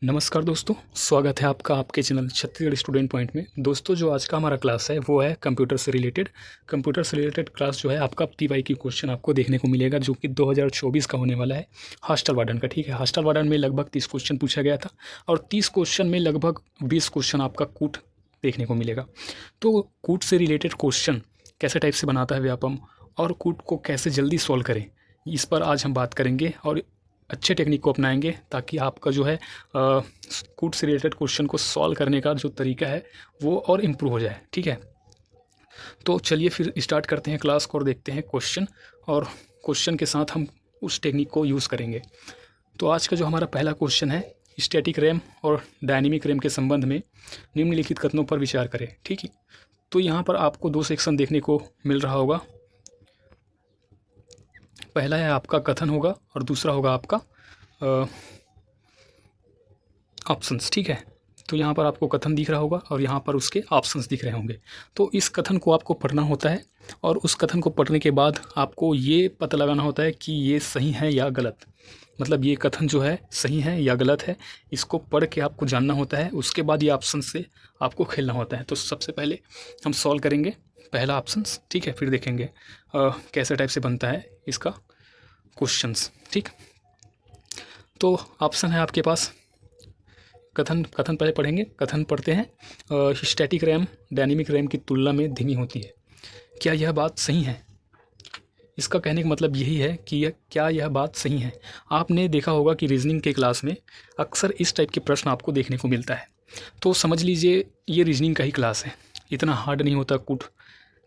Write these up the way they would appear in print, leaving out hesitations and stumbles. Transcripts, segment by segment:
नमस्कार दोस्तों, स्वागत है आपका आपके चैनल छत्तीसगढ़ स्टूडेंट पॉइंट में। दोस्तों, जो आज का हमारा क्लास है वो है कंप्यूटर से रिलेटेड क्लास जो है आपका टीवाई की क्वेश्चन आपको देखने को मिलेगा, जो कि 2024 का होने वाला है हॉस्टल वार्डन का। ठीक है, हॉस्टल वार्डन में लगभग 30 क्वेश्चन पूछा गया था और 30 क्वेश्चन में लगभग 20 क्वेश्चन आपका कूट देखने को मिलेगा। तो कूट से रिलेटेड क्वेश्चन कैसे टाइप से बनाता है व्यापम और कूट को कैसे जल्दी सॉल्व करें, इस पर आज हम बात करेंगे और अच्छे टेक्निक को अपनाएंगे ताकि आपका जो है कूट से रिलेटेड क्वेश्चन को सॉल्व करने का जो तरीका है वो और इम्प्रूव हो जाए। ठीक है, तो चलिए फिर स्टार्ट करते हैं क्लास को और देखते हैं क्वेश्चन, और क्वेश्चन के साथ हम उस टेक्निक को यूज़ करेंगे। तो आज का जो हमारा पहला क्वेश्चन है, स्टैटिक रैम और डायनेमिक रैम के संबंध में निम्नलिखित कथनों पर विचार करें। ठीक है, तो यहाँ पर आपको दो सेक्शन देखने को मिल रहा होगा। पहला है आपका कथन होगा और दूसरा होगा आपका ऑप्शंस। ठीक है, तो यहाँ पर आपको कथन दिख रहा होगा और यहाँ पर उसके ऑप्शंस दिख रहे होंगे। तो इस कथन को आपको पढ़ना होता है और उस कथन को पढ़ने के बाद आपको ये पता लगाना होता है कि ये सही है या गलत, मतलब ये कथन जो है सही है या गलत है, इसको पढ़ के आपको जानना होता है। उसके बाद ये ऑप्शन से आपको खेलना होता है। तो सबसे पहले हम सॉल्व करेंगे पहला ऑप्शंस। ठीक है, फिर देखेंगे कैसे टाइप से बनता है इसका क्वेश्चंस। ठीक, तो ऑप्शन है आपके पास, कथन पहले पढ़ेंगे। कथन पढ़ते हैं, स्टैटिक रैम डायनेमिक रैम की तुलना में धीमी होती है, क्या यह बात सही है? इसका कहने का मतलब यही है कि क्या यह बात सही है। आपने देखा होगा कि रीजनिंग के क्लास में अक्सर इस टाइप के प्रश्न आपको देखने को मिलता है। तो समझ लीजिए ये रीजनिंग का ही क्लास है, इतना हार्ड नहीं होता कूट,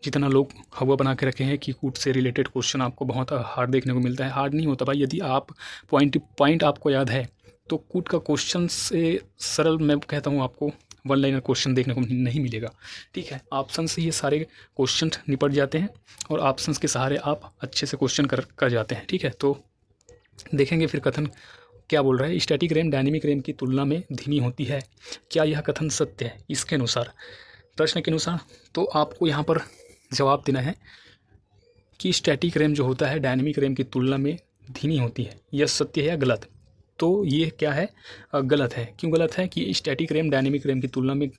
जितना लोग हवा बना के रखे हैं कि कूट से रिलेटेड क्वेश्चन आपको बहुत हार्ड देखने को मिलता है। हार्ड नहीं होता भाई, यदि आप पॉइंट आपको याद है तो कूट का क्वेश्चन से सरल मैं कहता हूँ आपको वन लाइनर क्वेश्चन देखने को नहीं मिलेगा। ठीक है, ऑप्शन से ये सारे क्वेश्चन निपट जाते हैं और ऑप्शंस के सहारे आप अच्छे से क्वेश्चन कर जाते हैं। ठीक है, तो देखेंगे फिर कथन क्या बोल रहा है। स्टैटिक रैम डायनेमिक रैम की तुलना में धीमी होती है, क्या यह कथन सत्य है? इसके अनुसार, प्रश्न के अनुसार तो आपको यहाँ पर जवाब देना है कि स्टैटिक रैम जो होता है डायनेमिक रैम की तुलना में धीमी होती है, यह सत्य है या गलत? तो ये क्या है, गलत है। क्यों गलत है? कि स्टैटिक रैम डायनेमिक रैम की तुलना में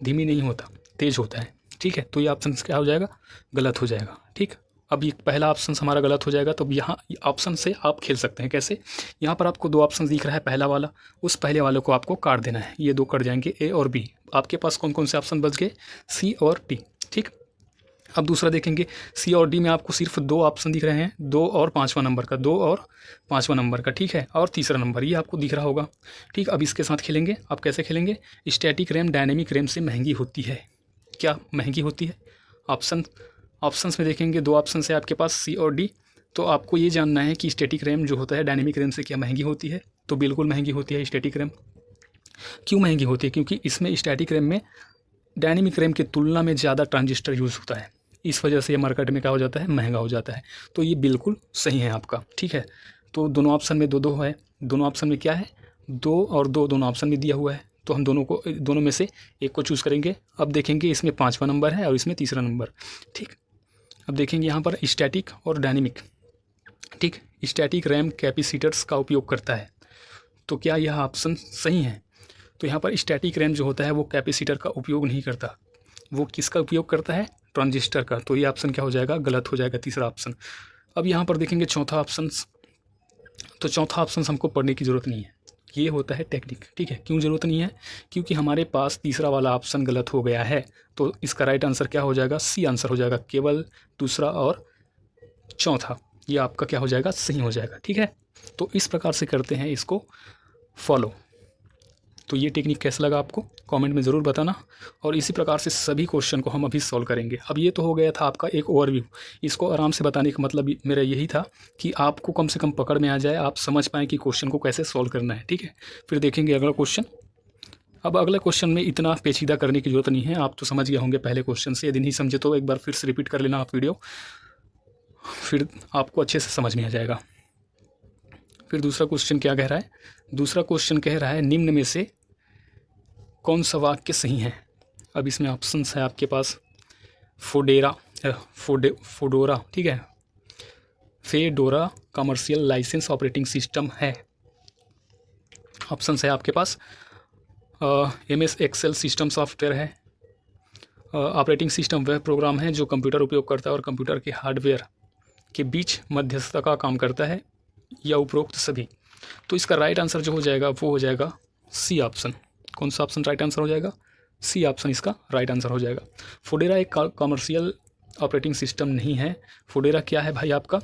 धीमी नहीं होता, तेज़ होता है। ठीक है, तो ये ऑप्शन क्या हो जाएगा, गलत हो जाएगा। ठीक, अब ये पहला ऑप्शन हमारा गलत हो जाएगा। तो यहाँ ऑप्शन से आप खेल सकते हैं। कैसे? यहाँ पर आपको दो ऑप्शन दिख रहा है, पहला वाला, उस पहले वाले को आपको काट देना है। ये दो कट जाएंगे, ए और बी। आपके पास कौन कौन से ऑप्शन बच गए, सी और डी। ठीक, अब दूसरा देखेंगे, सी और डी में आपको सिर्फ दो ऑप्शन दिख रहे हैं, 2 और 5वां नंबर का, 2 और 5वां नंबर का। ठीक है, और तीसरा नंबर ये आपको दिख रहा होगा। ठीक, अब इसके साथ खेलेंगे। अब कैसे खेलेंगे, स्टैटिक रैम डायनेमिक रैम से महंगी होती है, क्या महंगी होती है? ऑप्शंस में देखेंगे, दो ऑप्शन है आपके पास, सी और डी। तो आपको ये जानना है कि स्टैटिक रैम जो होता है डायनेमिक रैम से क्या महंगी होती है? तो बिल्कुल महंगी होती है स्टैटिक रैम। क्यों महंगी होती है? क्योंकि इसमें स्टैटिक रैम में डायनेमिक रैम की तुलना में ज़्यादा ट्रांजिस्टर यूज़ होता है, इस वजह से ये मार्केट में क्या हो जाता है, महंगा हो जाता है। तो ये बिल्कुल सही है आपका। ठीक है, तो दोनों ऑप्शन में दो दो है, दोनों ऑप्शन में क्या है, 2 और 2 दोनों ऑप्शन में दिया हुआ है। तो हम दोनों में से एक को चूज़ करेंगे। अब देखेंगे इसमें 5वां नंबर है और इसमें तीसरा नंबर। ठीक, अब देखेंगे यहाँ पर स्टैटिक और डायनेमिक। ठीक, स्टैटिक रैम कैपेसिटर्स का उपयोग करता है, तो क्या यह ऑप्शन सही है? तो यहाँ पर स्टैटिक रैम जो होता है वो कैपेसिटर का उपयोग नहीं करता, वो किसका उपयोग करता है, ट्रांजिस्टर का। तो ये ऑप्शन क्या हो जाएगा, गलत हो जाएगा, तीसरा ऑप्शन। अब यहाँ पर देखेंगे चौथा ऑप्शन। तो चौथा ऑप्शन हमको पढ़ने की ज़रूरत नहीं है, ये होता है टेक्निक। ठीक है, क्यों ज़रूरत नहीं है? क्योंकि हमारे पास तीसरा वाला ऑप्शन गलत हो गया है। तो इसका राइट आंसर क्या हो जाएगा, सी आंसर हो जाएगा। केवल दूसरा और चौथा ये आपका क्या हो जाएगा, सही हो जाएगा। ठीक है, तो इस प्रकार से करते हैं इसको फॉलो। तो ये टेक्निक कैसा लगा आपको कमेंट में ज़रूर बताना, और इसी प्रकार से सभी क्वेश्चन को हम अभी सॉल्व करेंगे। अब ये तो हो गया था आपका एक ओवरव्यू, इसको आराम से बताने का मतलब मेरा यही था कि आपको कम से कम पकड़ में आ जाए, आप समझ पाएँ कि क्वेश्चन को कैसे सॉल्व करना है। ठीक है, फिर देखेंगे अगला क्वेश्चन। अब अगले क्वेश्चन में इतना पेचीदा करने की जरूरत नहीं है, आप तो समझ गए होंगे पहले क्वेश्चन से। यदि नहीं समझे तो एक बार फिर से रिपीट कर लेना आप वीडियो, फिर आपको अच्छे से समझ में आ जाएगा। फिर दूसरा क्वेश्चन क्या कह रहा है, दूसरा क्वेश्चन कह रहा है निम्न में से कौन सा वाक्य सही है? अब इसमें ऑप्शंस है आपके पास, फोडोरा, ठीक है, Fedora commercial license operating system है। ऑप्शन है आपके पास MS एक्सेल सिस्टम सॉफ्टवेयर है, ऑपरेटिंग सिस्टम वह प्रोग्राम है जो कंप्यूटर उपयोगकर्ता और कंप्यूटर के हार्डवेयर के बीच मध्यस्थता का काम करता है, या उपरोक्त सभी। तो इसका राइट आंसर जो हो जाएगा वो हो जाएगा सी ऑप्शन। कौन सा ऑप्शन राइट आंसर हो जाएगा? सी ऑप्शन इसका राइट आंसर हो जाएगा। फोडेरा एक कॉमर्शियल ऑपरेटिंग सिस्टम नहीं है। फोडेरा क्या है भाई? आपका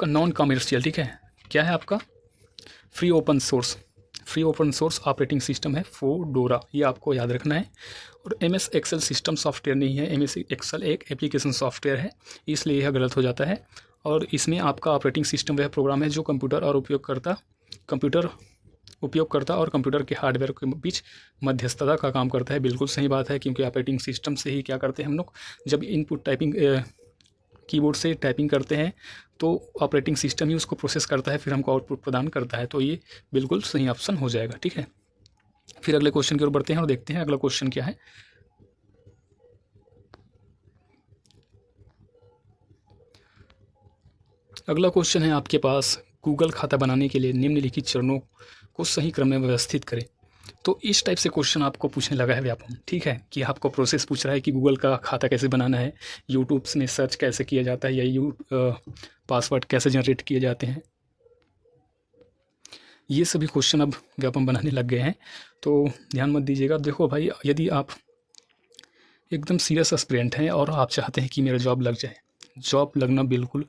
नॉन कॉमर्शियल, ठीक है। क्या है आपका? Free open source operating system है फोडोरा, ये आपको याद रखना है। और MS एक्सेल सिस्टम सॉफ्टवेयर नहीं है, MS एक्सेल एक एप्लीकेशन सॉफ्टवेयर है, इसलिए यह गलत हो जाता है। और इसमें आपका ऑपरेटिंग सिस्टम वह प्रोग्राम है जो कंप्यूटर और कंप्यूटर के हार्डवेयर के बीच मध्यस्थता का काम करता है। बिल्कुल सही बात है, क्योंकि ऑपरेटिंग सिस्टम से ही क्या करते हैं हम लोग, जब इनपुट टाइपिंग कीबोर्ड से टाइपिंग करते हैं तो ऑपरेटिंग सिस्टम ही उसको प्रोसेस करता है, फिर हमको आउटपुट प्रदान करता है। तो ये बिल्कुल सही ऑप्शन हो जाएगा, ठीक है। फिर अगले क्वेश्चन की ओर बढ़ते हैं और देखते हैं अगला क्वेश्चन क्या है। अगला क्वेश्चन है आपके पास, गूगल खाता बनाने के लिए निम्नलिखित चरणों को सही क्रम में व्यवस्थित करें। तो इस टाइप से क्वेश्चन आपको पूछने लगा है व्यापम, ठीक है, कि आपको प्रोसेस पूछ रहा है कि गूगल का खाता कैसे बनाना है, यूट्यूब में सर्च कैसे किया जाता है, या पासवर्ड कैसे जनरेट किए जाते हैं। ये सभी क्वेश्चन अब व्यापम बनाने लग गए हैं, तो ध्यान मत दीजिएगा। देखो भाई, यदि आप एकदम सीरियस एस्पिरेंट हैं और आप चाहते हैं कि मेरा जॉब लग जाए, जॉब लगना बिल्कुल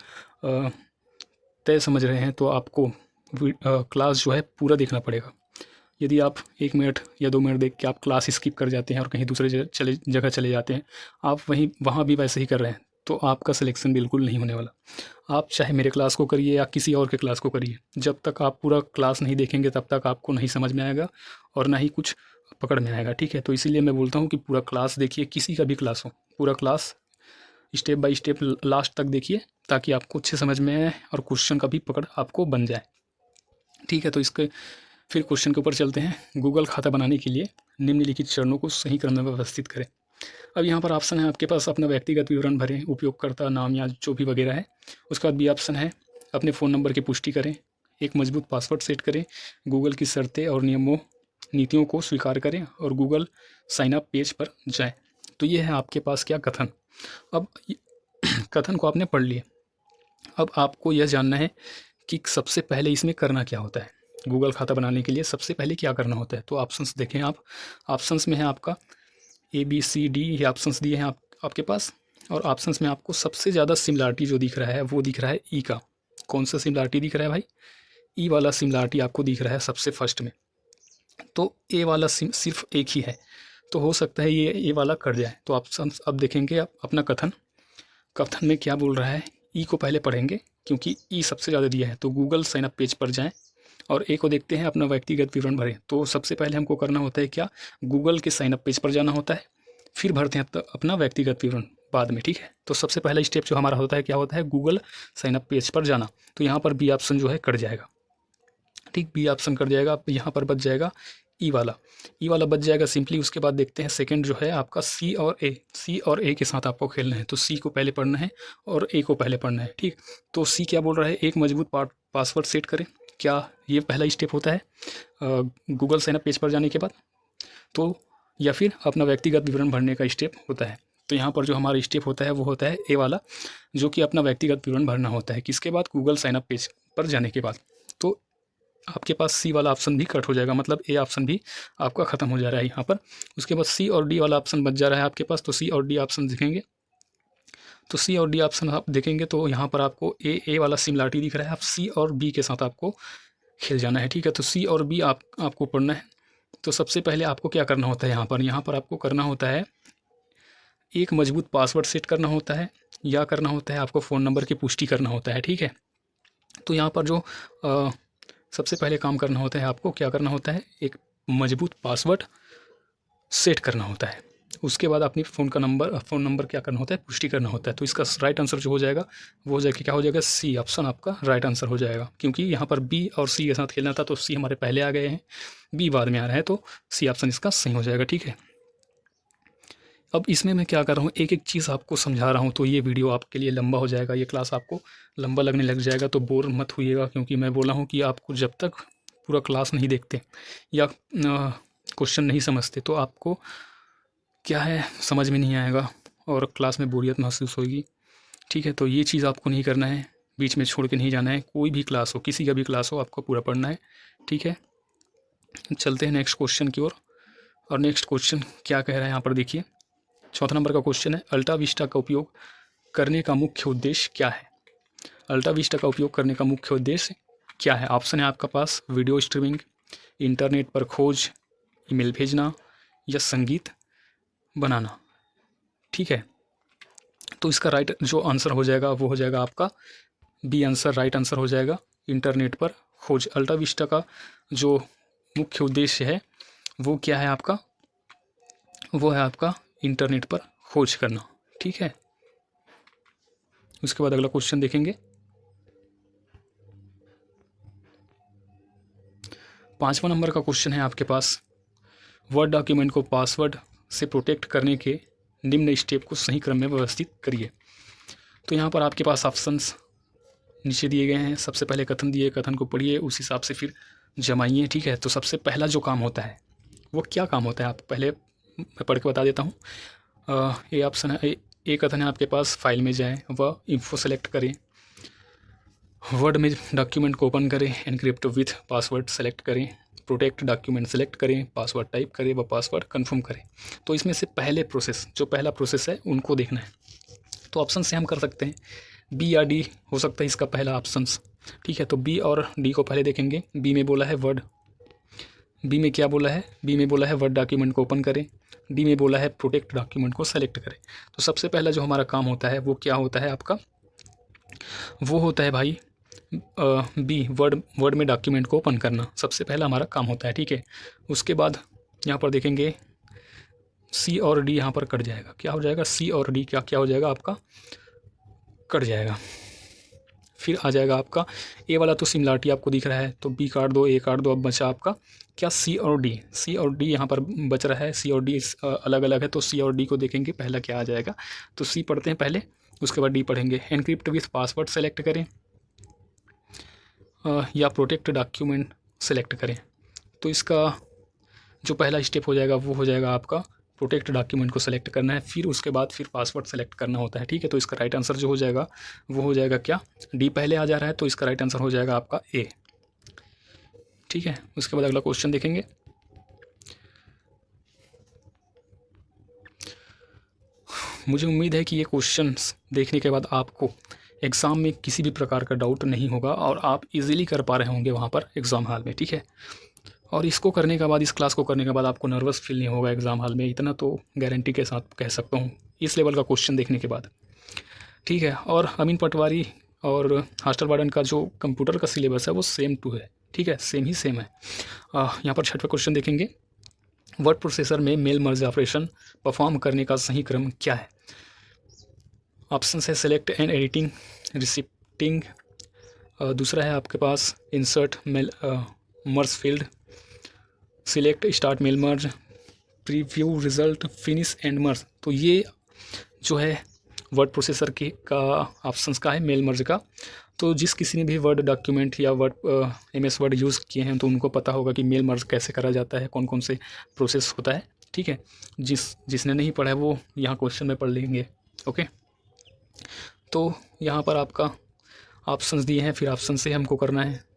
तय समझ रहे हैं, तो आपको क्लास जो है पूरा देखना पड़ेगा। यदि आप 1 मिनट या 2 मिनट देख के आप क्लास स्किप कर जाते हैं और कहीं दूसरे जगह चले जाते हैं, आप वहाँ भी वैसे ही कर रहे हैं, तो आपका सिलेक्शन बिल्कुल नहीं होने वाला। आप चाहे मेरे क्लास को करिए या किसी और के क्लास को करिए, जब तक आप पूरा क्लास नहीं देखेंगे तब तक आपको नहीं समझ में आएगा और ना ही कुछ पकड़ में आएगा, ठीक है। तो इसीलिए मैं बोलता हूँ कि पूरा क्लास देखिए, किसी का भी क्लास हो, पूरा class step by step last तक देखिए, ताकि आपको अच्छे समझ में आए और क्वेश्चन का भी पकड़ आपको बन जाए, ठीक है। तो इसके फिर क्वेश्चन के ऊपर चलते हैं। गूगल खाता बनाने के लिए निम्नलिखित चरणों को सही क्रम में व्यवस्थित करें। अब यहाँ पर ऑप्शन है आपके पास, अपना व्यक्तिगत विवरण भरें, उपयोगकर्ता नाम या जो भी वगैरह है। उसके बाद भी ऑप्शन है, अपने फ़ोन नंबर की पुष्टि करें, एक मजबूत पासवर्ड सेट करें, गूगल की शर्तें और नीतियों को स्वीकार करें और गूगल साइन अप पेज पर जाएं। तो ये है आपके पास क्या कथन। अब कथन को आपने पढ़ लिया, अब आपको यह जानना है कि सबसे पहले इसमें करना क्या होता है। गूगल खाता बनाने के लिए सबसे पहले क्या करना होता है। तो ऑप्शंस देखें आप, ऑप्शंस में है आपका ABCD, ये ऑप्शंस दिए हैं आपके पास। और ऑप्शंस में आपको सबसे ज़्यादा सिमिलरिटी जो दिख रहा है वो दिख रहा है ई का। कौन सा सिमिलरिटी दिख रहा है भाई? ई वाला सिमिलरिटी आपको दिख रहा है सबसे फर्स्ट में। तो ए वाला सिर्फ एक ही है, तो हो सकता है ये ए वाला कर जाए। तो ऑप्शंस अब देखेंगे आप अपना कथन में क्या बोल रहा है। ई को पहले पढ़ेंगे क्योंकि ई सबसे ज़्यादा दिया है। तो गूगल साइन अप पेज पर जाएं और ए को देखते हैं, अपना व्यक्तिगत विवरण भरें। तो सबसे पहले हमको करना होता है क्या, गूगल के साइन अप पेज पर जाना होता है, फिर भरते हैं अपना व्यक्तिगत विवरण बाद में, ठीक है। तो सबसे पहला स्टेप जो हमारा होता है क्या होता है, गूगल साइन अप पेज पर जाना। तो यहाँ पर बी ऑप्शन जो है कट जाएगा, ठीक, बी ऑप्शन कट जाएगा। यहाँ पर बच जाएगा ई वाला बच जाएगा सिंपली। उसके बाद देखते हैं सेकंड जो है आपका सी और ए के साथ आपको खेलना है। तो सी को पहले पढ़ना है और ए को पहले पढ़ना है, ठीक। तो सी क्या बोल रहा है, एक मजबूत पासवर्ड सेट करें। क्या ये पहला स्टेप होता है गूगल साइन अप पेज पर जाने के बाद, तो या फिर अपना व्यक्तिगत विवरण भरने का स्टेप होता है। तो यहाँ पर जो हमारा स्टेप होता है वो होता है ए वाला, जो कि अपना व्यक्तिगत विवरण भरना होता है। किसके बाद, गूगल साइन अप पेज पर जाने के बाद। तो आपके पास सी वाला ऑप्शन भी कट हो जाएगा, मतलब ए ऑप्शन भी आपका ख़त्म हो जा रहा है यहाँ पर। उसके बाद सी और डी वाला ऑप्शन बच जा रहा है आपके पास। तो सी और डी ऑप्शन देखेंगे, तो सी और डी ऑप्शन आप देखेंगे तो यहाँ पर आपको ए वाला सिमिलरिटी दिख रहा है। आप सी और बी के साथ आपको खेल जाना है, ठीक है। तो सी और बी आपको पढ़ना है। तो सबसे पहले आपको क्या करना होता है, यहाँ पर आपको करना होता है एक मजबूत पासवर्ड सेट करना होता है, या करना होता है आपको फ़ोन नंबर की पुष्टि करना होता है, ठीक है। तो यहाँ पर जो सबसे पहले काम करना होता है, आपको क्या करना होता है, एक मजबूत पासवर्ड सेट करना होता है। उसके बाद अपनी फ़ोन नंबर क्या करना होता है, पुष्टि करना होता है। तो इसका राइट आंसर जो हो जाएगा वो हो जाएगा, क्या हो जाएगा, सी ऑप्शन आपका राइट आंसर हो जाएगा। क्योंकि यहाँ पर बी और सी के साथ खेलना था, तो सी हमारे पहले आ गए हैं, बी बाद में आ रहा है, तो सी ऑप्शन इसका सही हो जाएगा, ठीक है। अब इसमें मैं क्या कर रहा हूँ, एक एक चीज़ आपको समझा रहा हूँ, तो ये वीडियो आपके लिए लंबा हो जाएगा, ये क्लास आपको लंबा लगने लग जाएगा। तो बोर मत होइएगा, क्योंकि मैं बोला हूँ कि आपको जब तक पूरा क्लास नहीं देखते या क्वेश्चन नहीं समझते तो आपको क्या है समझ में नहीं आएगा और क्लास में बोरियत महसूस होगी। ठीक है, तो ये चीज़ आपको नहीं करना है, बीच में छोड़ के नहीं जाना है। कोई भी क्लास हो, किसी का भी क्लास हो, आपको पूरा पढ़ना है। ठीक है, चलते हैं नेक्स्ट क्वेश्चन की ओर। और नेक्स्ट क्वेश्चन क्या कह रहा है यहाँ पर देखिए, चौथा नंबर का क्वेश्चन है, अल्टा विस्टा का उपयोग करने का मुख्य उद्देश्य क्या है? अल्टा विस्टा का उपयोग करने का मुख्य उद्देश्य क्या है? ऑप्शन है आपका पास वीडियो स्ट्रीमिंग, इंटरनेट पर खोज, ईमेल भेजना या संगीत बनाना। ठीक है, तो इसका राइट जो आंसर हो जाएगा वो हो जाएगा आपका बी आंसर, राइट आंसर हो जाएगा इंटरनेट पर खोज। अल्टा विस्टा का जो मुख्य उद्देश्य है वो क्या है आपका? वो है आपका इंटरनेट पर खोज करना। ठीक है, उसके बाद अगला क्वेश्चन देखेंगे। 5वां नंबर का क्वेश्चन है आपके पास, वर्ड डॉक्यूमेंट को पासवर्ड से प्रोटेक्ट करने के निम्न स्टेप को सही क्रम में व्यवस्थित करिए। तो यहाँ पर आपके पास ऑप्शंस नीचे दिए गए हैं। सबसे पहले कथन दिए, कथन को पढ़िए, उस हिसाब से फिर जमाइए। ठीक है, तो सबसे पहला जो काम होता है वो क्या काम होता है, आप पहले मैं पढ़ के बता देता हूँ। ये ऑप्शन है, ए कथन है आपके पास, फाइल में जाएँ, वह इन्फो सेलेक्ट करें, वर्ड में डॉक्यूमेंट को ओपन करें, एनक्रिप्ट विथ पासवर्ड सेलेक्ट करें, प्रोटेक्ट डॉक्यूमेंट सेलेक्ट करें, पासवर्ड टाइप करें, व पासवर्ड कंफर्म करें। तो इसमें से पहले प्रोसेस, जो पहला प्रोसेस है उनको देखना है। तो ऑप्शन से हम कर सकते हैं बी या डी हो सकता है इसका पहला ऑप्शंस। ठीक है, तो बी और डी को पहले देखेंगे। बी में बोला है वर्ड, बी में क्या बोला है? बी में बोला है वर्ड डॉक्यूमेंट को ओपन करें, डी में बोला है प्रोटेक्ट डॉक्यूमेंट को सेलेक्ट करें। तो सबसे पहला जो हमारा काम होता है वो क्या होता है आपका? वो होता है भाई बी, वर्ड में डॉक्यूमेंट को ओपन करना सबसे पहला हमारा काम होता है। ठीक है, उसके बाद यहाँ पर देखेंगे सी और डी यहाँ पर कट जाएगा। क्या हो जाएगा? सी और डी क्या हो जाएगा आपका? कट जाएगा। फिर आ जाएगा आपका ए वाला, तो सिमिलरिटी आपको दिख रहा है तो बी काट दो, ए काट दो। अब बचा आपका क्या? सी और डी। सी और डी यहाँ पर बच रहा है, सी और डी अलग अलग है, तो सी और डी को देखेंगे पहला क्या आ जाएगा। तो सी पढ़ते हैं पहले, उसके बाद डी पढ़ेंगे। एनक्रिप्ट विथ पासवर्ड सेलेक्ट करें या प्रोटेक्ट डॉक्यूमेंट सेलेक्ट करें। तो इसका जो पहला स्टेप हो जाएगा वो हो जाएगा आपका प्रोटेक्ट डॉक्यूमेंट को सेलेक्ट करना है, फिर उसके बाद फिर पासवर्ड सेलेक्ट करना होता है। ठीक है, तो इसका राइट आंसर जो हो जाएगा वो हो जाएगा क्या? डी पहले आ जा रहा है, तो इसका राइट आंसर हो जाएगा आपका ए। ठीक है, उसके बाद अगला क्वेश्चन देखेंगे। मुझे उम्मीद है कि ये क्वेश्चन देखने के बाद आपको एग्ज़ाम में किसी भी प्रकार का डाउट नहीं होगा और आप इजीली कर पा रहे होंगे वहाँ पर एग्ज़ाम हॉल में। ठीक है, और इसको करने के बाद, इस क्लास को करने के बाद आपको नर्वस फील नहीं होगा एग्ज़ाम हॉल में, इतना तो गारंटी के साथ कह सकता हूँ इस लेवल का क्वेश्चन देखने के बाद। ठीक है, और अमीन पटवारी और हॉस्टल वार्डन का जो कंप्यूटर का सिलेबस है वो सेम टू है। ठीक है, सेम है। यहाँ पर 6वां क्वेश्चन देखेंगे, वर्ड प्रोसेसर में मेल मर्ज ऑपरेशन परफॉर्म करने का सही क्रम क्या है? ऑप्शन है सेलेक्ट एंड एडिटिंग, रिसिप्टिंग, दूसरा है आपके पास insert mail merge field, select start mail merge, preview result, finish and merge. तो ये जो है वर्ड प्रोसेसर के का ऑप्शंस का है, मेल मर्ज का। तो जिस किसी ने भी वर्ड डॉक्यूमेंट या वर्ड MS वर्ड यूज़ किए हैं तो उनको पता होगा कि मेल मर्ज कैसे करा जाता है, कौन कौन से प्रोसेस होता है। ठीक है, जिसने नहीं पढ़ा है वो यहाँ क्वेश्चन में पढ़ लेंगे। ओके, तो यहाँ पर आपका ऑप्शंस दिए हैं, फिर ऑप्शन से हमको करना है।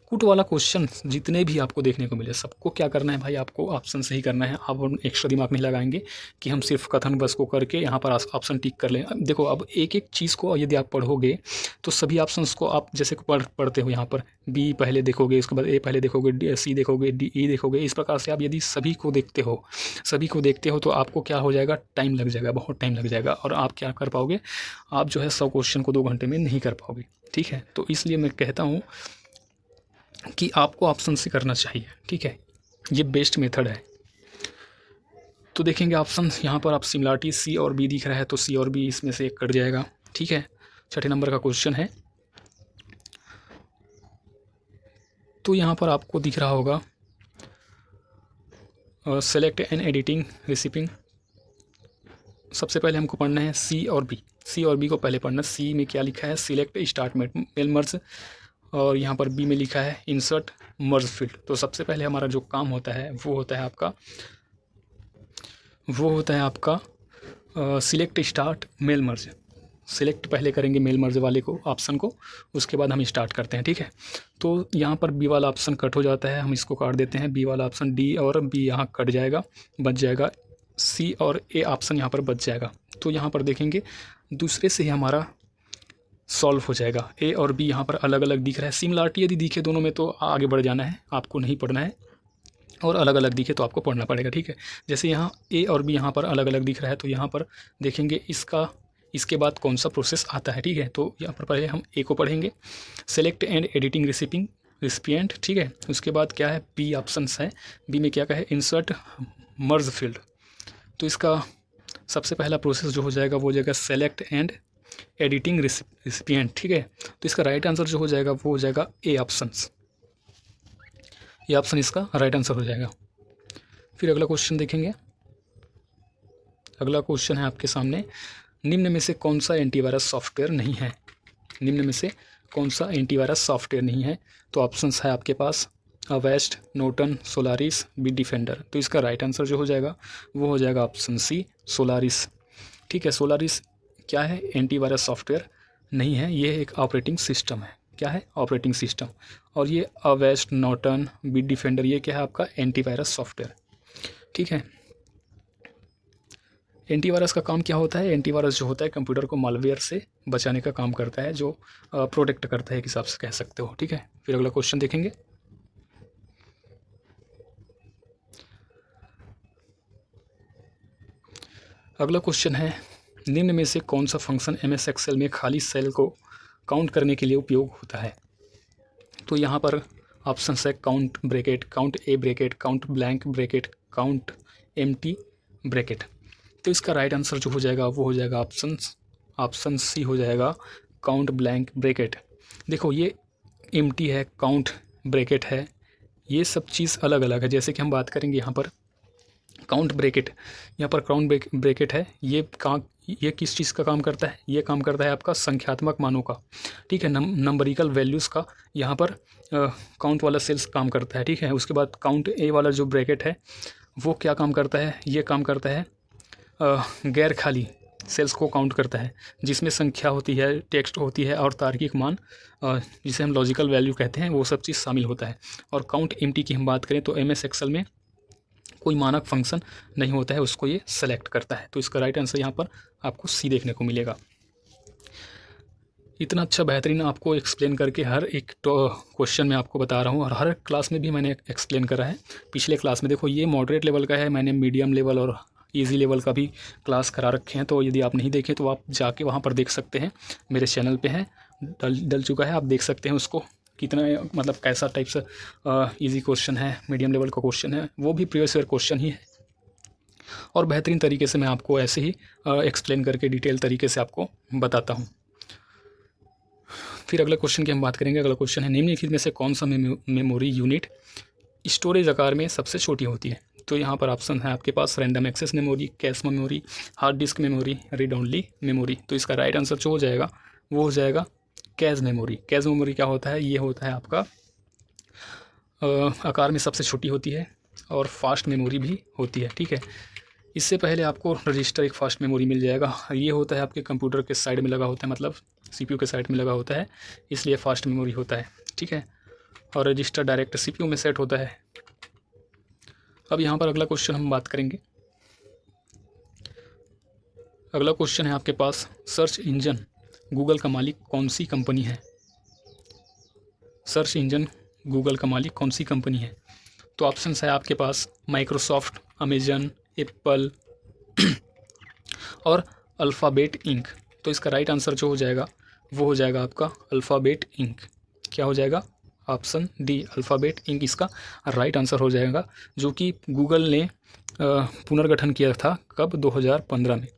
कुट वाला क्वेश्चन जितने भी आपको देखने को मिले सबको क्या करना है भाई? आपको ऑप्शन से ही करना है। आप एक्स्ट्रा दिमाग नहीं लगाएंगे कि हम सिर्फ कथन बस को करके यहाँ पर ऑप्शन टिक कर लें। देखो, अब एक एक चीज़ को यदि आप पढ़ोगे तो सभी ऑप्शंस को आप जैसे पढ़ते हो, यहाँ पर बी पहले देखोगे, उसके बाद ए पहले देखोगे, सी देखोगे, डी ई देखोगे। इस प्रकार से आप यदि सभी को देखते हो तो आपको क्या हो जाएगा? टाइम लग जाएगा, बहुत टाइम लग जाएगा, और आप क्या कर पाओगे? आप जो है 100 क्वेश्चन को 2 घंटे में नहीं कर पाओगे। ठीक है, तो इसलिए मैं कहता हूँ कि आपको ऑप्शन से करना चाहिए। ठीक है, ये बेस्ट मेथड है। तो देखेंगे ऑप्शन, यहाँ पर आप सिमिलरिटी सी और बी दिख रहा है तो सी और बी इसमें से एक कट जाएगा। ठीक है, 6ठे नंबर का क्वेश्चन है। तो यहाँ पर आपको दिख रहा होगा सेलेक्ट एंड एडिटिंग रिसिपिंग। सबसे पहले हमको पढ़ना है सी और बी को पहले पढ़ना। सी में क्या लिखा है? सिलेक्ट स्टार्ट मेल मर्ज और यहाँ पर बी में लिखा है इंसर्ट मर्ज फील्ड। तो सबसे पहले हमारा जो काम होता है वो होता है आपका select start mail merge. Select पहले करेंगे मेल मर्ज वाले को, ऑप्शन को, उसके बाद हम स्टार्ट करते हैं, ठीक है। तो यहाँ पर बी वाला ऑप्शन कट हो जाता है, हम इसको काट देते हैं। बी वाला ऑप्शन, डी और बी यहाँ कट जाएगा, बच जाएगा सी और ए ऑप्शन यहाँ पर बच जाएगा। तो यहाँ पर देखेंगे दूसरे से ही हमारा सॉल्व हो जाएगा। ए और बी यहाँ पर अलग अलग दिख रहा है। सिमिलरिटी यदि दिखे दोनों में तो आगे बढ़ जाना है, आपको नहीं पढ़ना है, और अलग अलग दिखे तो आपको पढ़ना पड़ेगा, ठीक है। जैसे यहाँ ए और बी यहाँ पर अलग अलग दिख रहा है, तो यहाँ पर देखेंगे इसके बाद कौन सा प्रोसेस आता है, ठीक है। तो यहाँ पर पहले हम ए को पढ़ेंगे, सेलेक्ट एंड एडिटिंग रिसिपिएंट, ठीक है। उसके बाद क्या है, बी ऑप्शंस है। बी में क्या है, इंसर्ट मर्ज फील्ड। तो इसका सबसे पहला प्रोसेस जो हो जाएगा वो हो जाएगा सेलेक्ट एंड एडिटिंग रिसिपिएंट, ठीक है। तो इसका राइट आंसर जो हो जाएगा वो हो जाएगा ए ऑप्शंस। ये ऑप्शन इसका राइट आंसर हो जाएगा। फिर अगला क्वेश्चन देखेंगे। अगला क्वेश्चन है आपके सामने, निम्न में से कौन सा एंटीवायरस सॉफ्टवेयर नहीं है। निम्न में से कौन सा एंटीवायरस सॉफ्टवेयर नहीं है। तो ऑप्शंस है आपके पास West, Norton, Solaris, B defender. तो इसका राइट आंसर जो हो जाएगा वो हो जाएगा ऑप्शन सी, सोलारिस, ठीक है। सोलारिस क्या है, एंटीवायरस सॉफ्टवेयर नहीं है, ये एक ऑपरेटिंग सिस्टम है। क्या है, ऑपरेटिंग सिस्टम। और ये अवेस्ट, नॉर्टन, बी डिफेंडर, ये क्या है आपका एंटीवायरस सॉफ्टवेयर, ठीक है। एंटीवायरस का काम क्या होता है, एंटीवायरस जो होता है कंप्यूटर को मालवेयर से बचाने का काम करता है, जो प्रोटेक्ट करता है एक हिसाब से कह सकते हो, ठीक है। फिर अगला क्वेश्चन देखेंगे। अगला क्वेश्चन है, निम्न में से कौन सा फंक्शन MS एक्सेल में खाली सेल को काउंट करने के लिए उपयोग होता है। तो यहाँ पर ऑप्शन है count bracket, count A bracket, count blank bracket, count empty bracket. तो इसका राइट आंसर जो हो जाएगा वो हो जाएगा ऑप्शन सी हो जाएगा, काउंट ब्लैंक ब्रैकेट। देखो ये एम्प्टी है, काउंट ब्रैकेट है, ये सब चीज़ अलग अलग है। जैसे कि हम बात करेंगे यहाँ पर काउंट ब्रैकेट, यहाँ पर काउंट ब्रैकेट है, ये किस चीज़ का काम करता है, ये काम करता है आपका संख्यात्मक मानों का, ठीक है, नंबरिकल वैल्यूज़ का यहाँ पर काउंट वाला सेल्स काम करता है, ठीक है। उसके बाद काउंट ए वाला जो ब्रैकेट है वो क्या काम करता है, ये काम करता है गैर खाली सेल्स को काउंट करता है, जिसमें संख्या होती है, टेक्स्ट होती है और तार्किक मान, जिसे हम लॉजिकल वैल्यू कहते हैं, वो सब चीज़ शामिल होता है। और काउंट एम्प्टी की हम बात करें तो MS एक्सेल में कोई मानक फंक्शन नहीं होता है, उसको ये सेलेक्ट करता है। तो इसका राइट आंसर यहाँ पर आपको सी देखने को मिलेगा। इतना अच्छा बेहतरीन आपको एक्सप्लेन करके हर एक क्वेश्चन मैं आपको बता रहा हूँ, और हर क्लास में भी मैंने एक्सप्लेन करा है। पिछले क्लास में देखो ये मॉडरेट लेवल का है, मैंने मीडियम लेवल और इजी लेवल का भी क्लास करा रखे हैं। तो यदि आप नहीं देखें तो आप जाके वहाँ पर देख सकते हैं, मेरे चैनल पे है, डल चुका है, आप देख सकते हैं उसको, कितना मतलब कैसा टाइप से इजी क्वेश्चन है, मीडियम लेवल का क्वेश्चन है, वो भी प्रीवियस ईयर क्वेश्चन ही है। और बेहतरीन तरीके से मैं आपको ऐसे ही एक्सप्लेन करके डिटेल तरीके से आपको बताता हूँ। फिर अगला क्वेश्चन की हम बात करेंगे। अगला क्वेश्चन है, निम्नलिखित में से कौन सा मेमोरी यूनिट स्टोरेज आकार में सबसे छोटी होती है। तो यहाँ पर ऑप्शन है आपके पास random access memory, cache memory, hard disk memory, read only memory. तो इसका राइट आंसर जो हो जाएगा वो हो जाएगा कैश मेमोरी। कैश मेमोरी क्या होता है, ये होता है आपका आकार में सबसे छोटी होती है और फास्ट मेमोरी भी होती है, ठीक है। इससे पहले आपको रजिस्टर एक फास्ट मेमोरी मिल जाएगा, ये होता है आपके कंप्यूटर के साइड में लगा होता है, मतलब CPU के साइड में लगा होता है, इसलिए फास्ट मेमोरी होता है, ठीक है। और रजिस्टर डायरेक्ट CPU में सेट होता है। अब यहाँ पर अगला क्वेश्चन हम बात करेंगे। अगला क्वेश्चन है आपके पास, सर्च इंजन गूगल का मालिक कौन सी कंपनी है। सर्च इंजन गूगल का मालिक कौन सी कंपनी है। तो ऑप्शन है आपके पास माइक्रोसॉफ्ट, अमेजन, एप्पल और अल्फ़ाबेट इंक। तो इसका राइट आंसर जो हो जाएगा वो हो जाएगा आपका अल्फ़ाबेट इंक। क्या हो जाएगा, ऑप्शन डी, अल्फ़ाबेट इंक इसका राइट आंसर हो जाएगा, जो कि गूगल ने पुनर्गठन किया था कब, 2015 में।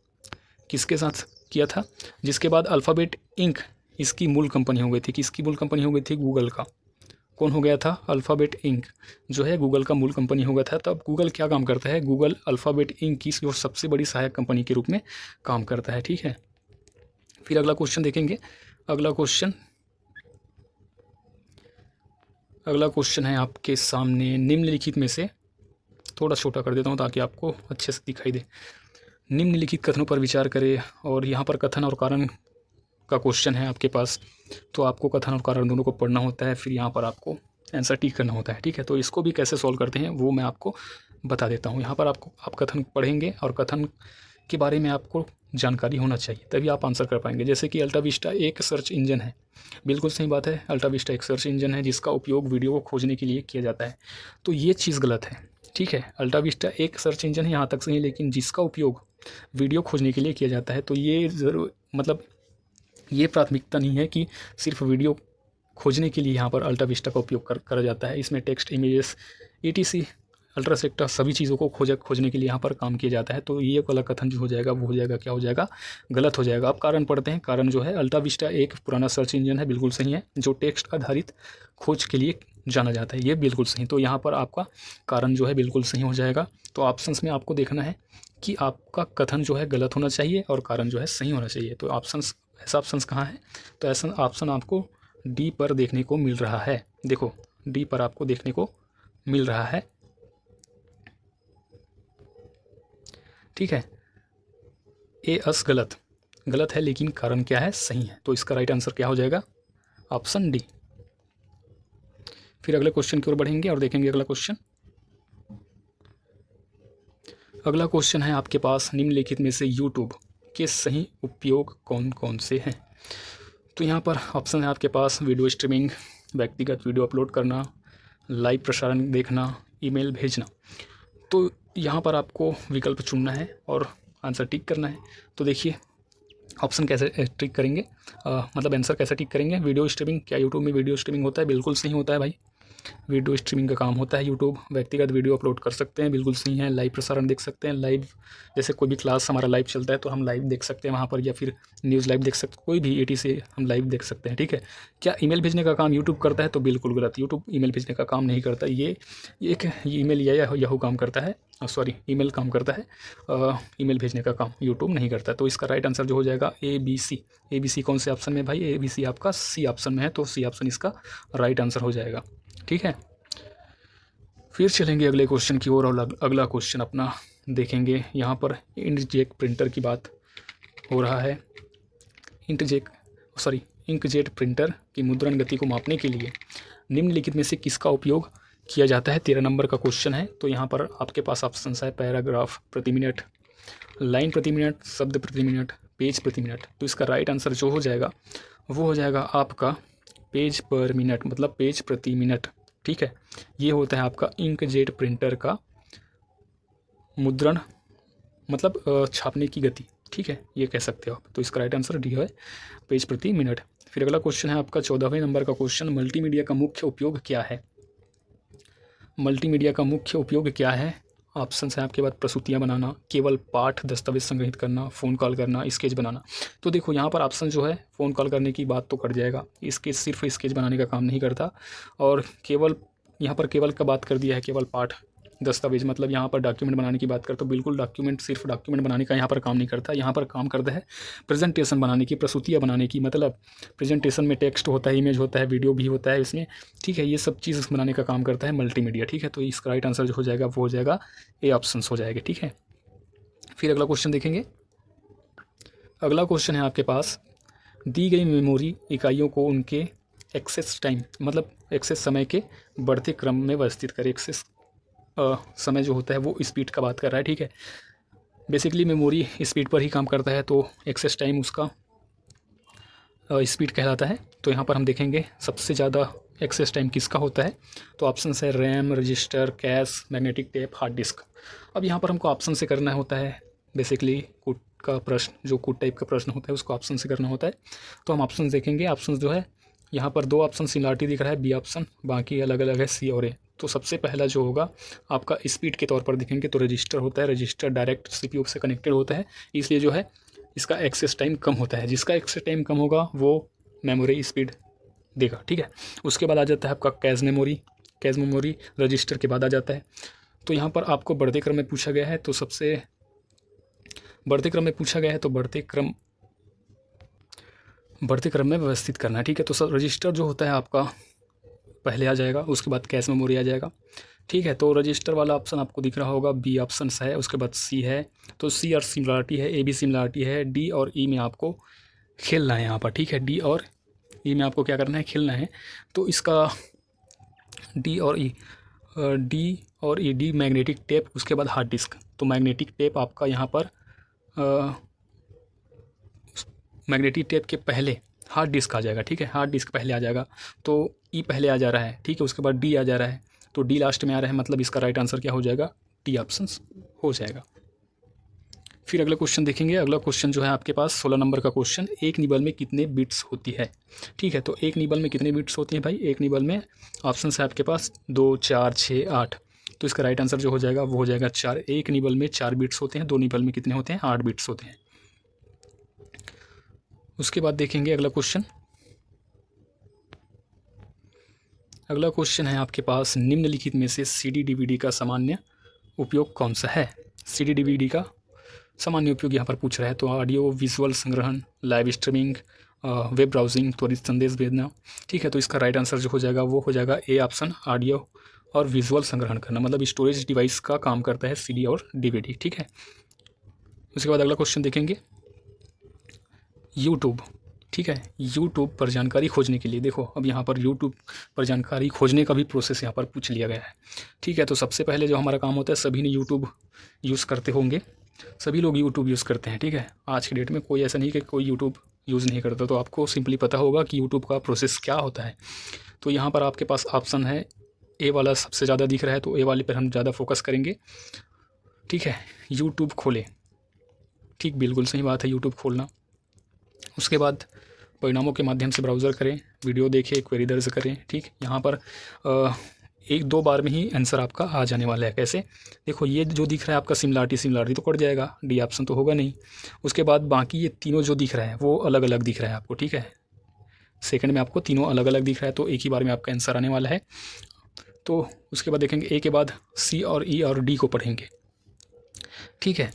किसके साथ किया था, जिसके बाद अल्फ़ाबेट इंक इसकी मूल कंपनी हो गई थी। किसकी मूल कंपनी हो गई थी, गूगल का। कौन हो गया था, अल्फ़ाबेट इंक जो है गूगल का मूल कंपनी हो गया था। तब गूगल क्या काम करता है, गूगल अल्फ़ाबेट इंक की जो सबसे बड़ी सहायक कंपनी के रूप में काम करता है, ठीक है। फिर अगला क्वेश्चन देखेंगे। अगला क्वेश्चन अगला क्वेश्चन है आपके सामने, निम्नलिखित में से, थोड़ा छोटा कर देता हूँ ताकि आपको अच्छे से दिखाई दे। निम्नलिखित कथनों पर विचार करें, और यहाँ पर कथन और कारण का क्वेश्चन है आपके पास, तो आपको कथन और कारण दोनों को पढ़ना होता है, फिर यहाँ पर आपको आंसर टिक करना होता है, ठीक है। तो इसको भी कैसे सॉल्व करते हैं वो मैं आपको बता देता हूँ। यहाँ पर आप कथन पढ़ेंगे और कथन के बारे में आपको जानकारी होना चाहिए, तभी आप आंसर कर पाएंगे। जैसे कि अल्टा विस्टा एक सर्च इंजन है, बिल्कुल सही बात है, अल्टा विस्टा एक सर्च इंजन है जिसका उपयोग वीडियो को खोजने के लिए किया जाता है, तो ये चीज़ गलत है, ठीक है। अल्टा विस्टा एक सर्च इंजन है, यहाँ तक सही, लेकिन जिसका उपयोग वीडियो खोजने के लिए किया जाता है, तो ये ज़रूर मतलब ये प्राथमिकता नहीं है कि सिर्फ वीडियो खोजने के लिए यहाँ पर अल्टा विस्टा का उपयोग करा जाता है। इसमें टेक्स्ट, इमेजेस, ETC, अल्ट्रासेक्टा सभी चीज़ों को खोजने के लिए यहाँ पर काम किया जाता है। तो ये वाला कथन जो हो जाएगा वो हो जाएगा, क्या हो जाएगा, गलत हो जाएगा। अब कारण पढ़ते हैं। कारण जो है, अल्टा विस्टा एक पुराना सर्च इंजन है, बिल्कुल सही है, जो टेक्स्ट आधारित खोज के लिए जाना जाता है, ये बिल्कुल सही। तो यहाँ पर आपका कारण जो है बिल्कुल सही हो जाएगा। तो ऑप्शंस में आपको देखना है कि आपका कथन जो है गलत होना चाहिए और कारण जो है सही होना चाहिए। तो ऑप्शंस, ऐसा ऑप्शंस कहाँ है, तो ऐसा ऑप्शन आपको डी पर देखने को मिल रहा है। देखो, डी पर आपको देखने को मिल रहा है, ठीक है। एस गलत है, लेकिन कारण क्या है, सही है। तो इसका राइट आंसर क्या हो जाएगा, ऑप्शन डी। फिर अगले क्वेश्चन की ओर बढ़ेंगे और देखेंगे अगला क्वेश्चन। अगला क्वेश्चन है आपके पास, निम्नलिखित में से यूट्यूब के सही उपयोग कौन कौन से हैं। तो यहाँ पर ऑप्शन है आपके पास, वीडियो स्ट्रीमिंग, व्यक्तिगत वीडियो अपलोड करना, लाइव प्रसारण देखना, ईमेल भेजना। तो यहाँ पर आपको विकल्प चुनना है और आंसर टिक करना है। तो देखिए ऑप्शन कैसे टिक करेंगे, मतलब आंसर कैसे टिक करेंगे। वीडियो स्ट्रीमिंग, क्या यूट्यूब में वीडियो स्ट्रीमिंग होता है, बिल्कुल सही होता है भाई, वीडियो स्ट्रीमिंग का काम होता है यूट्यूब। व्यक्तिगत वीडियो अपलोड कर सकते हैं, बिल्कुल सही है। लाइव प्रसारण देख सकते हैं, लाइव जैसे कोई भी क्लास हमारा लाइव चलता है तो हम लाइव देख सकते हैं वहाँ पर, या फिर न्यूज़ लाइव देख सकते हैं, कोई भी ETC हम लाइव देख सकते हैं, ठीक है। क्या ईमेल भेजने का काम यूट्यूब करता है, तो बिल्कुल गलत, यूट्यूब ईमेल भेजने का काम नहीं करता। ये एक ईमेल या याहू काम करता है, सॉरी ईमेल काम करता है, ईमेल भेजने का काम यूट्यूब नहीं करता। तो इसका राइट आंसर जो हो जाएगा ABC कौन से ऑप्शन में भाई, ABC आपका C ऑप्शन में है, तो C ऑप्शन इसका राइट आंसर हो जाएगा, ठीक है। फिर चलेंगे अगले क्वेश्चन की ओर, और अगला क्वेश्चन अपना देखेंगे। यहाँ पर इंकजेट प्रिंटर की बात हो रहा है। इंकजेट प्रिंटर की मुद्रण गति को मापने के लिए निम्नलिखित में से किसका उपयोग किया जाता है, 13 नंबर का क्वेश्चन है। तो यहाँ पर आपके पास ऑप्शन है, पैराग्राफ प्रति मिनट, लाइन प्रति मिनट, शब्द प्रति मिनट, पेज प्रति मिनट। तो इसका राइट आंसर जो हो जाएगा वो हो जाएगा आपका पेज पर मिनट, मतलब पेज प्रति मिनट, ठीक है। ये होता है आपका इंकजेट प्रिंटर का मुद्रण, मतलब छापने की गति, ठीक है, ये कह सकते हो आप। तो इसका राइट आंसर डी है, पेज प्रति मिनट। फिर अगला क्वेश्चन है आपका 14वें नंबर का क्वेश्चन, मल्टीमीडिया का मुख्य उपयोग क्या है। मल्टीमीडिया का मुख्य उपयोग क्या है, ऑप्शन है आपके पास, प्रस्तुतियाँ बनाना, केवल पाठ दस्तावेज संग्रहित करना, फ़ोन कॉल करना, स्केच बनाना। तो देखो यहाँ पर ऑप्शन जो है, फ़ोन कॉल करने की बात तो कर जाएगा, स्केच सिर्फ स्केच बनाने का काम नहीं करता, और केवल यहाँ पर केवल का बात कर दिया है, केवल पाठ दस्तावेज, मतलब यहाँ पर डॉक्यूमेंट बनाने की बात करते हो, बिल्कुल डॉक्यूमेंट सिर्फ डॉक्यूमेंट बनाने का यहाँ पर काम नहीं करता। यहाँ पर काम करता है प्रेजेंटेशन बनाने की, प्रस्तुतियाँ बनाने की, मतलब प्रेजेंटेशन में टेक्स्ट होता है, इमेज होता है, वीडियो भी होता है इसमें, ठीक है। ये सब चीज़ बनाने का काम करता है मल्टीमीडिया, ठीक है। तो इसका राइट आंसर जो हो जाएगा वो हो जाएगा ए ऑप्शन हो जाएगा, ठीक है। फिर अगला क्वेश्चन देखेंगे। अगला क्वेश्चन है आपके पास, दी गई मेमोरी इकाइयों को उनके एक्सेस टाइम, मतलब एक्सेस समय के बढ़ते क्रम में व्यवस्थित करें। एक्सेस समय जो होता है वो स्पीड का बात कर रहा है, ठीक है। बेसिकली मेमोरी स्पीड पर ही काम करता है, तो एक्सेस टाइम उसका स्पीड कहलाता है। तो यहाँ पर हम देखेंगे सबसे ज़्यादा एक्सेस टाइम किसका होता है, तो ऑप्शन है RAM, register, cash, magnetic tape, hard disk. अब यहाँ पर हमको ऑप्शन से करना होता है, बेसिकली कूट का प्रश्न, जो कूट टाइप का प्रश्न होता है उसको ऑप्शन से करना होता है। तो हम ऑप्शन देखेंगे, ऑप्शन जो है यहाँ पर 2 ऑप्शन सिमिलरिटी दिख रहा है, बी ऑप्शन, बाकी अलग अलग है सी और ए। तो सबसे पहला जो होगा आपका स्पीड के तौर पर दिखेंगे तो रजिस्टर होता है, रजिस्टर डायरेक्ट CPU से कनेक्टेड होता है, इसलिए जो है इसका एक्सेस टाइम कम होता है। जिसका एक्सेस टाइम कम होगा वो मेमोरी स्पीड देगा, ठीक है। उसके बाद आ जाता है आपका कैश मेमोरी रजिस्टर के बाद आ जाता है। तो यहाँ पर आपको बढ़ते क्रम में पूछा गया है, तो सबसे बढ़ते क्रम में पूछा गया है तो बढ़ते क्रम में व्यवस्थित करना है, ठीक है। तो सब रजिस्टर जो होता है आपका पहले आ जाएगा, उसके बाद कैश मेमोरी आ जाएगा, ठीक है। तो रजिस्टर वाला ऑप्शन आपको दिख रहा होगा, बी ऑप्शन है, उसके बाद सी है, तो सी और सिमिलरिटी है, ए भी सिमिलरिटी है, डी और ई में आपको खेलना है यहाँ पर, ठीक है। डी और ई में आपको क्या करना है, खेलना है। तो इसका डी और ई, डी मैग्नेटिक टेप, उसके बाद हार्ड डिस्क। तो मैग्नेटिक टेप आपका यहाँ पर मैग्नेटिक टेप के पहले हार्ड डिस्क आ जाएगा, ठीक है। हार्ड डिस्क पहले आ जाएगा, तो ई पहले आ जा रहा है, ठीक है। उसके बाद डी आ जा रहा है, तो डी लास्ट में आ रहा है, मतलब इसका राइट आंसर क्या हो जाएगा, डी ऑप्शन हो जाएगा। फिर अगला क्वेश्चन देखेंगे। अगला क्वेश्चन जो है आपके पास 16 नंबर का क्वेश्चन, एक निबल में कितने बिट्स होती है, ठीक है। तो एक निबल में कितने बिट्स होती हैं भाई, एक निबल में ऑप्शन है आपके पास 2, 4, 6, 8। तो इसका राइट आंसर जो हो जाएगा वो हो जाएगा 4। एक निबल में 4 बिट्स होते हैं, 2 निबल में कितने होते हैं, 8 बिट्स होते हैं। उसके बाद देखेंगे अगला क्वेश्चन। अगला क्वेश्चन है आपके पास, निम्नलिखित में से CD DVD का सामान्य उपयोग कौन सा है। CD DVD का सामान्य उपयोग यहाँ पर पूछ रहा है। तो ऑडियो विजुअल संग्रहण, लाइव स्ट्रीमिंग, वेब ब्राउजिंग, त्वरित संदेश भेजना, ठीक है। तो इसका राइट आंसर जो हो जाएगा वो हो जाएगा ए ऑप्शन, ऑडियो और विजुअल संग्रहण करना, मतलब स्टोरेज डिवाइस का काम करता है CD और DVD, ठीक है। उसके बाद अगला क्वेश्चन देखेंगे, यूट्यूब, ठीक है। यूट्यूब पर जानकारी खोजने के लिए, देखो अब यहाँ पर यूट्यूब पर जानकारी खोजने का भी प्रोसेस यहाँ पर पूछ लिया गया है, ठीक है। तो सबसे पहले जो हमारा काम होता है, सभी ने यूट्यूब यूज़ करते होंगे, सभी लोग यूट्यूब यूज़ करते हैं, ठीक है। आज की डेट में कोई ऐसा नहीं कि कोई यूट्यूब यूज़ नहीं करता। तो आपको सिंपली पता होगा कि यूट्यूब का प्रोसेस क्या होता है। तो यहाँ पर आपके पास ऑप्शन है, ए वाला सबसे ज़्यादा दिख रहा है, तो ए वाले पर हम ज़्यादा फोकस करेंगे, ठीक है। यूट्यूब खोलें, ठीक, बिल्कुल सही बात है, यूट्यूब खोलना। उसके बाद परिणामों के माध्यम से ब्राउज़र करें, वीडियो देखें, क्वेरी दर्ज करें, ठीक। यहाँ पर 1-2 बार में ही आंसर आपका आ जाने वाला है। कैसे, देखो ये जो दिख रहा है आपका सिमिलरिटी तो कट जाएगा, डी ऑप्शन तो होगा नहीं। उसके बाद बाकी ये तीनों जो दिख रहा है वो अलग अलग दिख रहा है आपको, ठीक है। सेकंड में आपको तीनों अलग अलग दिख रहा है, तो एक ही बार में आपका आंसर आने वाला है। तो उसके बाद देखेंगे, ए के बाद सी और ई और डी को पढ़ेंगे, ठीक है।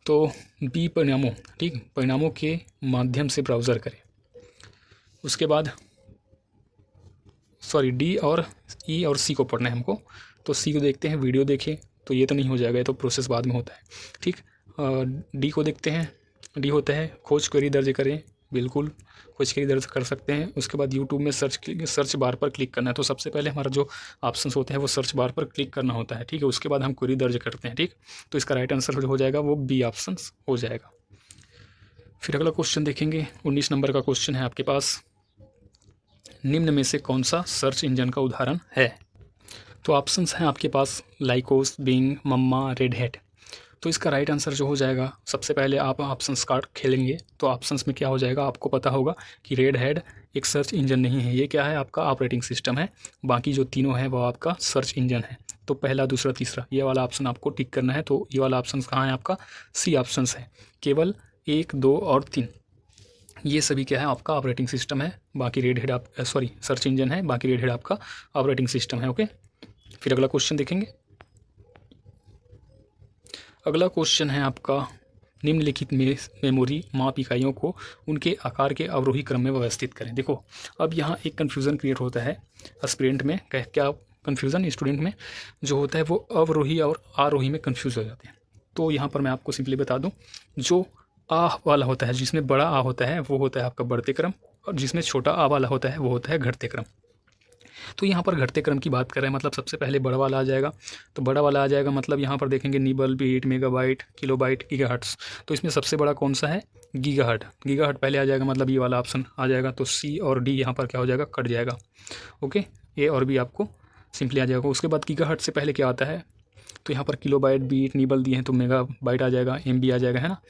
तो बी परिणामों, ठीक, परिणामों के माध्यम से ब्राउज़र करें। उसके बाद डी और ई और सी को पढ़ना है हमको। तो सी को देखते हैं, वीडियो देखें, तो ये तो नहीं हो जाएगा, ये तो प्रोसेस बाद में होता है, ठीक। डी को देखते हैं, डी होता है खोज क्वेरी दर्ज करें, बिल्कुल खोज क्वेरी दर्ज कर सकते हैं। उसके बाद यूट्यूब में सर्च बार पर क्लिक करना है। तो सबसे पहले हमारा जो ऑप्शन होते हैं वो सर्च बार पर क्लिक करना होता है, ठीक है। उसके बाद हम क्वेरी दर्ज करते हैं, ठीक। तो इसका राइट आंसर जो हो जाएगा वो बी ऑप्शन हो जाएगा। फिर अगला क्वेश्चन देखेंगे, 19 नंबर का क्वेश्चन है आपके पास, निम्न में से कौन सा सर्च इंजन का उदाहरण है। तो ऑप्शंस हैं आपके पास, लाइकोस, बिंग, मम्मा, रेड हैट। तो इसका राइट आंसर जो हो जाएगा, सबसे पहले आप ऑप्शंस कार्ड खेलेंगे, तो ऑप्शंस में क्या हो जाएगा, आपको पता होगा कि रेड हैट एक सर्च इंजन नहीं है, ये क्या है, आपका ऑपरेटिंग सिस्टम है। बाकी जो तीनों है वो आपका सर्च इंजन है। तो पहला, दूसरा, तीसरा, ये वाला ऑप्शन आपको टिक करना है। तो ये वाला ऑप्शन कहाँ है आपका, सी ऑप्शन है। केवल 1, 2 और 3 ये सभी क्या है, आपका ऑपरेटिंग सिस्टम है। बाकी रेड हेड सर्च इंजन है, बाकी रेड हेड आपका ऑपरेटिंग सिस्टम है, ओके। फिर अगला क्वेश्चन देखेंगे। अगला क्वेश्चन है आपका, निम्नलिखित मेमोरी माप इकाइयों को उनके आकार के अवरोही क्रम में व्यवस्थित करें। देखो अब यहाँ एक कन्फ्यूज़न क्रिएट होता है एस्पिरेंट में, क्या कन्फ्यूज़न स्टूडेंट में जो होता है वो अवरोही और आरोही में कन्फ्यूज़ हो जाते हैं। तो यहाँ पर मैं आपको सिंपली बता दूँ, जो आ वाला होता है, जिसमें बड़ा आ होता है वो होता है आपका बढ़ते क्रम, और जिसमें छोटा आ वाला होता है वो होता है घटते क्रम। तो यहाँ पर घटते क्रम की बात कर रहे हैं, मतलब सबसे पहले बड़ा वाला आ जाएगा। तो बड़ा वाला आ जाएगा मतलब यहाँ पर देखेंगे nibble, bit, megabyte, kilobyte, gigahertz. तो इसमें सबसे बड़ा कौन सा है, गीगाहर्ट्ज़। गीगाहर्ट्ज़ पहले आ जाएगा, मतलब ये वाला ऑप्शन आ जाएगा। तो सी और डी यहाँ पर क्या हो जाएगा, कट जाएगा, ओके। ए और बी आपको सिंपली आ जाएगा। उसके बाद गीगाहर्ट्ज़ से पहले क्या आता है, तो यहाँ पर किलोबाइट, बीट, निबल दिए हैं, तो मेगाबाइट आ जाएगा, MB आ जाएगा, है ना।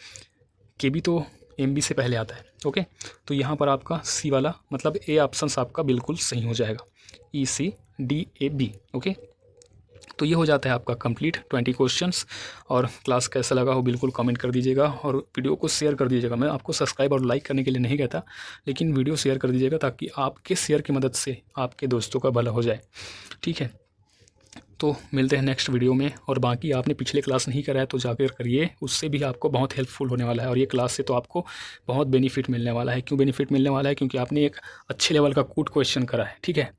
KB तो MB से पहले आता है, ओके। तो यहाँ पर आपका सी वाला मतलब ए ऑप्शन आपका बिल्कुल सही हो जाएगा, ECDAB, ओके। तो ये हो जाता है आपका कंप्लीट 20 क्वेश्चंस। और क्लास कैसा लगा हो बिल्कुल कमेंट कर दीजिएगा, और वीडियो को शेयर कर दीजिएगा। मैं आपको सब्सक्राइब और लाइक करने के लिए नहीं कहता, लेकिन वीडियो शेयर कर दीजिएगा ताकि आपके शेयर की मदद से आपके दोस्तों का भला हो जाए, ठीक है। तो मिलते हैं नेक्स्ट वीडियो में। और बाकी आपने पिछले क्लास नहीं करा है तो जाकर करिए, उससे भी आपको बहुत हेल्पफुल होने वाला है। और ये क्लास से तो आपको बहुत बेनिफिट मिलने वाला है। क्यों बेनिफिट मिलने वाला है, क्योंकि आपने एक अच्छे लेवल का कूट क्वेश्चन करा है, ठीक है।